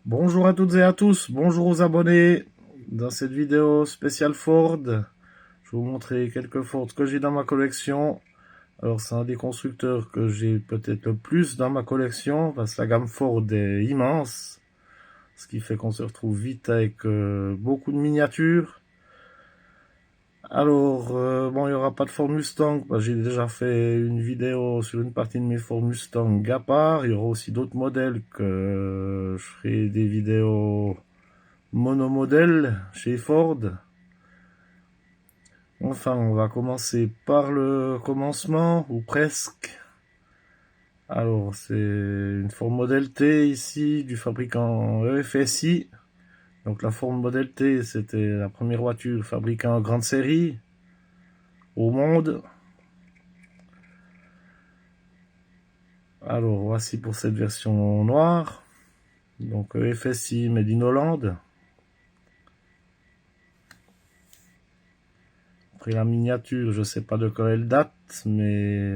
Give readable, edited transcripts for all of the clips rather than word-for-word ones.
Bonjour à toutes et à tous, bonjour aux abonnés. Dans cette vidéo spéciale Ford, je vais vous montrer quelques Ford que j'ai dans ma collection. Alors c'est un des constructeurs que j'ai peut-être le plus dans ma collection, parce que la gamme Ford est immense, ce qui fait qu'on se retrouve vite avec beaucoup de miniatures. Alors, bon, il n'y aura pas de Ford Mustang, parce que j'ai déjà fait une vidéo sur une partie de mes Ford Mustang à part. Il y aura aussi d'autres modèles que je ferai des vidéos monomodèle chez Ford. Enfin, on va commencer par le commencement, ou presque. Alors, c'est une Ford Model T ici, du fabricant EFSI. Donc la Ford Model T, c'était la première voiture fabriquée en grande série au monde. Alors, voici pour cette version noire. Donc EFSI Made in Hollande. Après la miniature, je sais pas de quand elle date, mais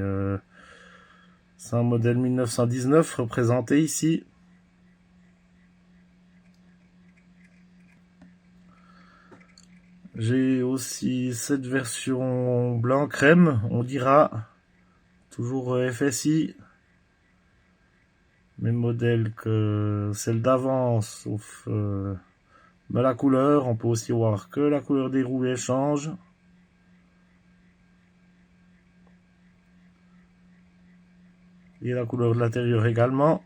c'est un modèle 1919 représenté ici. J'ai aussi cette version blanc crème, on dira. Toujours FSI. Même modèle que celle d'avant, sauf la couleur. On peut aussi voir que la couleur des roues change. Et la couleur de l'intérieur également.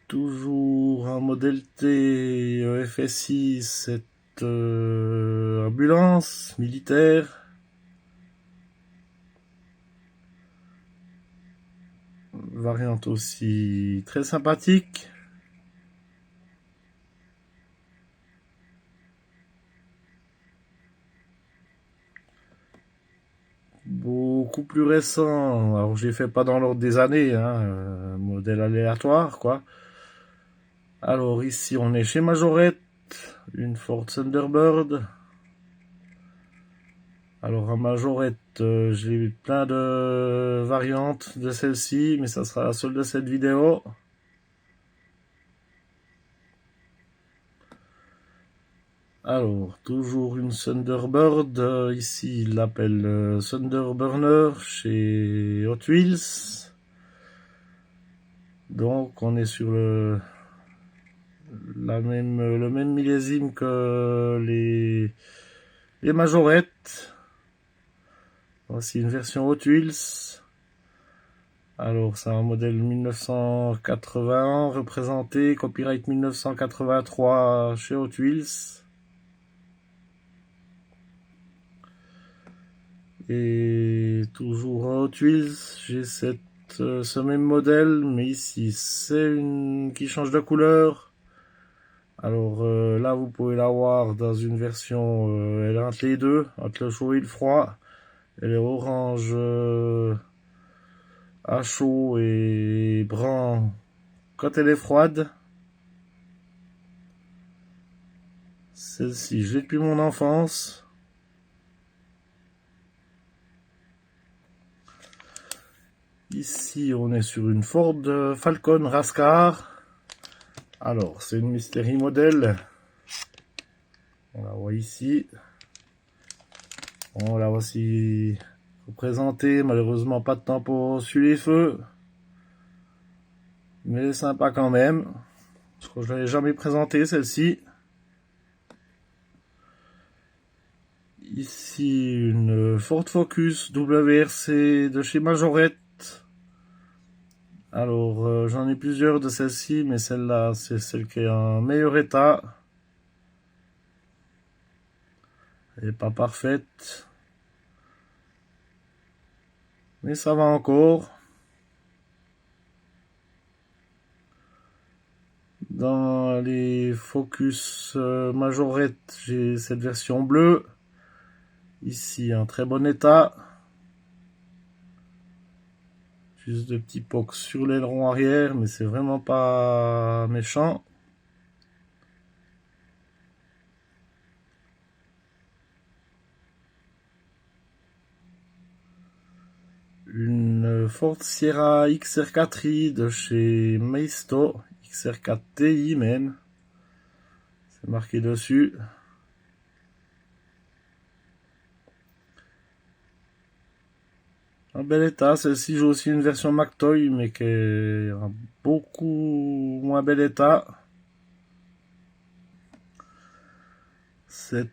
Toujours un modèle T FSI, cette ambulance militaire. Variante aussi très sympathique. Beaucoup plus récent. Alors je les fais pas dans l'ordre des années, hein, modèle aléatoire quoi. Alors ici on est chez Majorette, une Ford Thunderbird. Alors en Majorette, j'ai eu plein de variantes de celle-ci, mais ça sera la seule de cette vidéo. Alors, toujours une Thunderbird, ici il l'appelle Thunderburner chez Hot Wheels. Donc on est sur le même millésime que les Majorettes. Voici une version Hot Wheels. Alors c'est un modèle 1981 représenté, copyright 1983 chez Hot Wheels. Et toujours Hot Wheels, j'ai ce même modèle, mais ici c'est une qui change de couleur. Alors là vous pouvez l'avoir dans une version, elle est entre les deux, entre le chaud et le froid. Elle est orange à chaud et brun quand elle est froide. Celle-ci, je l'ai depuis mon enfance. Ici, on est sur une Ford Falcon Rascar. Alors, c'est une Mystery Model. On la voit ici. On la voit aussi représentée. Malheureusement, pas de tampon sur les feux. Mais sympa quand même. Je crois que je ne l'avais jamais présentée, celle-ci. Ici, une Ford Focus WRC de chez Majorette. Alors, j'en ai plusieurs de celles-ci, mais celle-là, c'est celle qui est en meilleur état. Elle n'est pas parfaite, mais ça va encore. Dans les Focus Majorette, j'ai cette version bleue. Ici, en très bon état. Juste de petits pocs sur l'aileron arrière, mais c'est vraiment pas méchant. Ford Sierra XR4i de chez Maisto, XR4TI même, c'est marqué dessus. En bel état, celle-ci joue aussi une version McToy, mais qui est en beaucoup moins bel état. Cette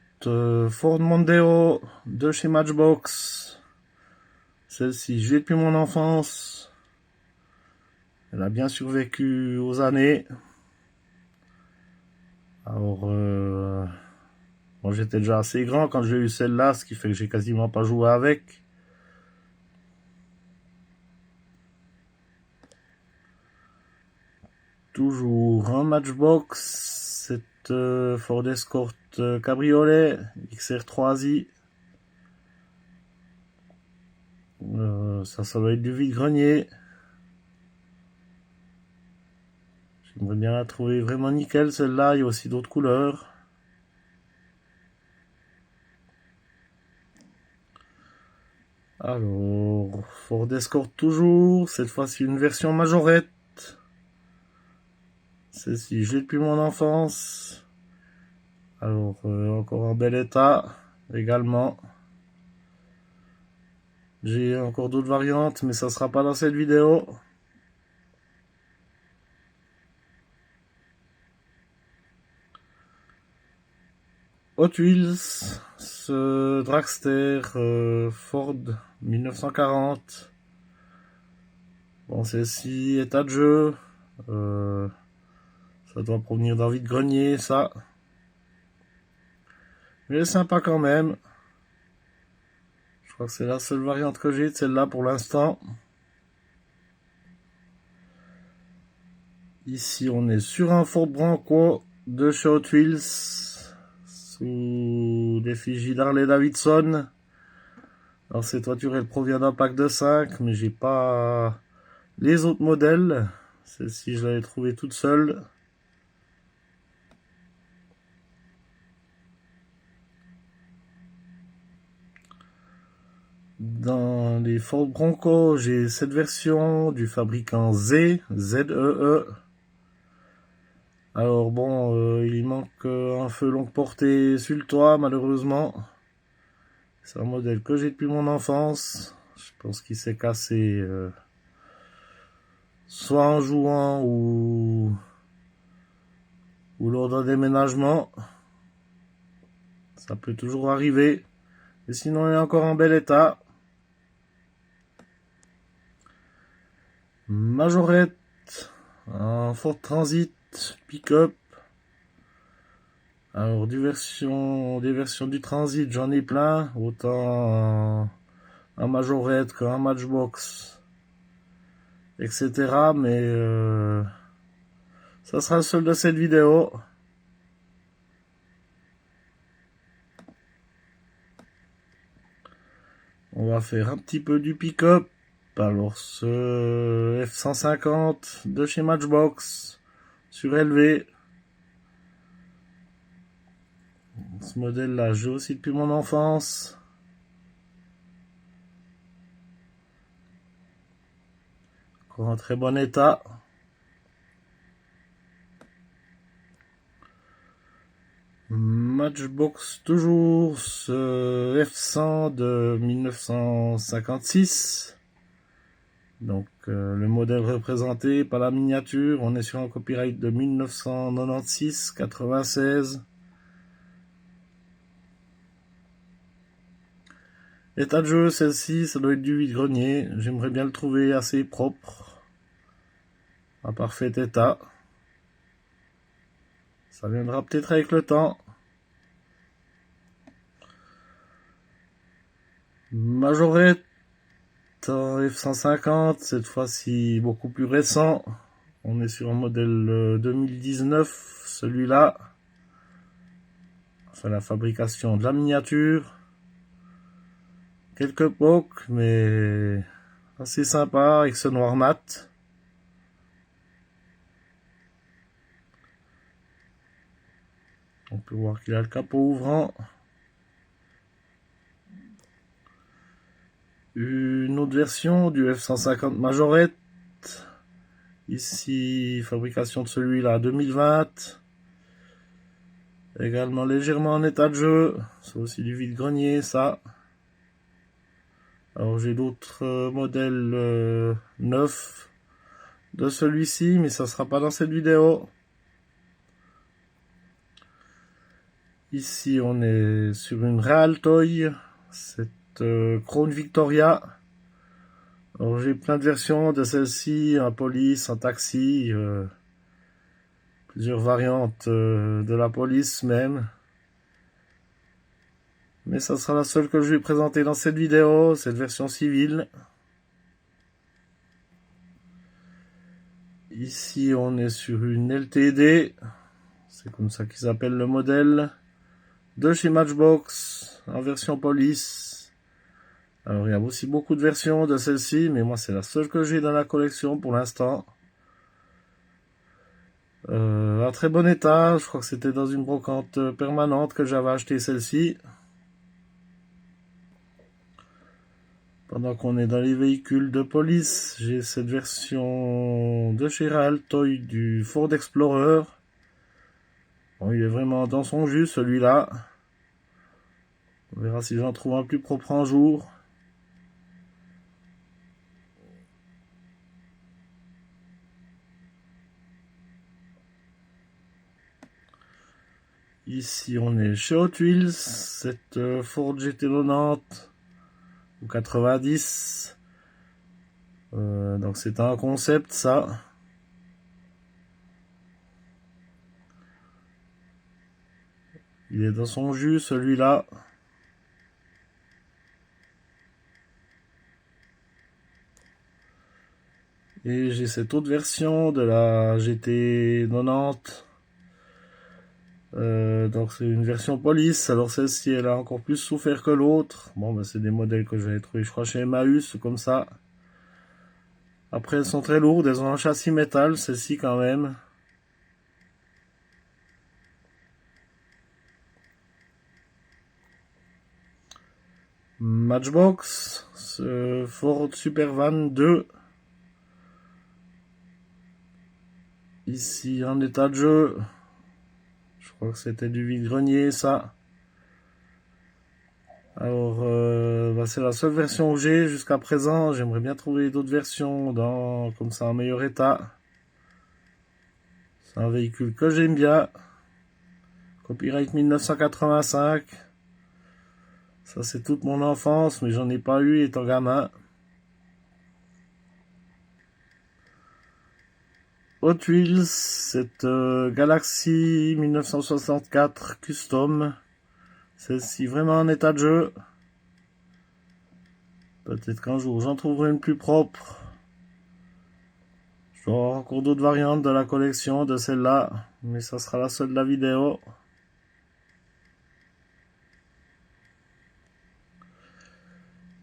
Ford Mondeo de chez Matchbox, celle-ci, je l'ai depuis mon enfance. Elle a bien survécu aux années. Alors, bon, j'étais déjà assez grand quand j'ai eu celle-là, ce qui fait que j'ai quasiment pas joué avec. Toujours un Matchbox, cette Ford Escort Cabriolet XR3i. Ça va être du vide-grenier. J'aimerais bien la trouver vraiment nickel, celle-là. Il y a aussi d'autres couleurs. Alors, Ford Escort toujours. Cette fois-ci, une version majorette. Celle-ci, je l'ai depuis mon enfance. Alors, encore en bel état également. J'ai encore d'autres variantes, mais ça sera pas dans cette vidéo. Hot Wheels, ce dragster Ford 1940. Bon, celle-ci, état de jeu. Ça doit provenir d'un vide-grenier, ça. Mais elle est sympa quand même. Je crois que c'est la seule variante que j'ai de celle-là pour l'instant. Ici, on est sur un Ford Bronco de chez Hot Wheels, sous l'effigie d'Harley Davidson. Alors cette voiture, elle provient d'un pack de 5, mais j'ai pas les autres modèles. Celle-ci, je l'avais trouvée toute seule. Dans les Ford Bronco, j'ai cette version du fabricant ZEE. Alors bon, il manque un feu longue portée sur le toit, malheureusement. C'est un modèle que j'ai depuis mon enfance. Je pense qu'il s'est cassé soit en jouant ou lors d'un déménagement. Ça peut toujours arriver. Et sinon, il est encore en bel état. Majorette, un Ford Transit pick-up. Alors, des versions du Transit, j'en ai plein. Autant un Majorette qu'un Matchbox, etc. Mais ça sera le seul de cette vidéo. On va faire un petit peu du pick-up. Alors ce F-150 de chez Matchbox, surélevé. Ce modèle-là, j'ai aussi depuis mon enfance. Encore en très bon état. Matchbox toujours, ce F100 de 1956. Donc le modèle représenté, pas la miniature. On est sur un copyright de 1996-96. État de jeu, celle-ci, ça doit être du vide-grenier. J'aimerais bien le trouver assez propre, en parfait état. Ça viendra peut-être avec le temps. Majorette F-150, cette fois-ci beaucoup plus récent. On est sur un modèle 2019, celui-là. Enfin, la fabrication de la miniature. Quelques pocs, mais assez sympa avec ce noir mat. On peut voir qu'il a le capot ouvrant. Une une autre version du F-150 Majorette. Ici, fabrication de celui-là 2020. Également légèrement en état de jeu. C'est aussi du vide-grenier, ça. Alors j'ai d'autres modèles neufs de celui-ci, mais ça sera pas dans cette vidéo. Ici, on est sur une Realtoy, cette Crown Victoria. Alors j'ai plein de versions de celle-ci, en police, en taxi, plusieurs variantes de la police même. Mais ça sera la seule que je vais présenter dans cette vidéo, cette version civile. Ici, on est sur une LTD, c'est comme ça qu'ils appellent le modèle, de chez Matchbox, en version police. Alors, il y a aussi beaucoup de versions de celle-ci, mais moi, c'est la seule que j'ai dans la collection pour l'instant. En très bon état, je crois que c'était dans une brocante permanente que j'avais acheté celle-ci. Pendant qu'on est dans les véhicules de police, j'ai cette version de chez Realtoy du Ford Explorer. Bon, il est vraiment dans son jus, celui-là. On verra si j'en trouve un plus propre un jour. Ici, on est chez Hot Wheels, cette Ford GT90 ou 90. Donc c'est un concept, ça. Il est dans son jus, celui-là. Et j'ai cette autre version de la GT90. Donc c'est une version police. Alors celle-ci, elle a encore plus souffert que l'autre. Bon, ben, c'est des modèles que j'avais trouvé, je crois, chez Emmaüs, comme ça. Après, elles sont très lourdes. Elles ont un châssis métal, celle-ci quand même. Matchbox, Ford Supervan 2. Ici, en état de jeu. Je crois que c'était du vide-grenier, ça. Alors, bah, c'est la seule version que j'ai jusqu'à présent. J'aimerais bien trouver d'autres versions comme ça en meilleur état. C'est un véhicule que j'aime bien. Copyright 1985. Ça, c'est toute mon enfance, mais j'en ai pas eu étant gamin. Hot Wheels, cette Galaxy 1964 Custom. Celle-ci vraiment en état de jeu. Peut-être qu'un jour j'en trouverai une plus propre. Je dois avoir encore d'autres variantes de la collection de celle-là, mais ça sera la seule de la vidéo.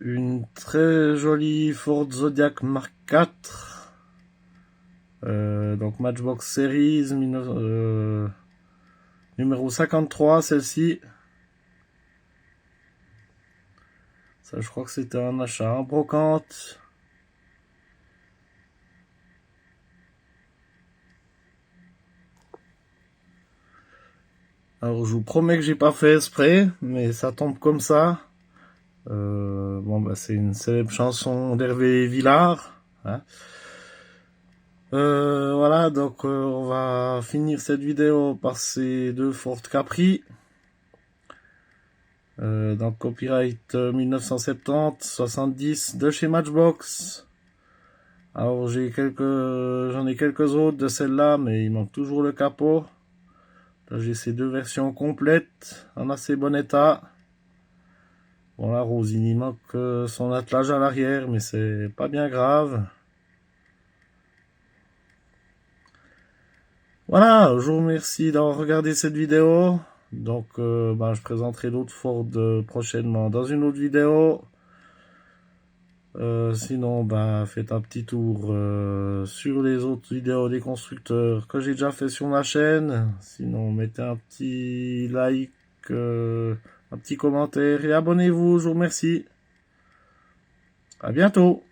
Une très jolie Ford Zodiac Mark IV. Donc Matchbox Series numéro 53, celle-ci. Ça, je crois que c'était un achat en brocante. Alors, je vous promets que j'ai pas fait exprès, mais ça tombe comme ça. Bon, bah, c'est une célèbre chanson d'Hervé Villard. Hein. Voilà, donc on va finir cette vidéo par ces deux Ford Capri. Donc copyright 1970 de chez Matchbox. Alors j'en ai quelques autres de celle-là, mais il manque toujours le capot. Là j'ai ces deux versions complètes en assez bon état. Bon la rose, il y manque son attelage à l'arrière, mais c'est pas bien grave. Voilà, je vous remercie d'avoir regardé cette vidéo. Donc je présenterai d'autres Ford prochainement dans une autre vidéo. Sinon, faites un petit tour sur les autres vidéos des constructeurs que j'ai déjà fait sur ma chaîne. Sinon, mettez un petit like, un petit commentaire et abonnez-vous. Je vous remercie. À bientôt.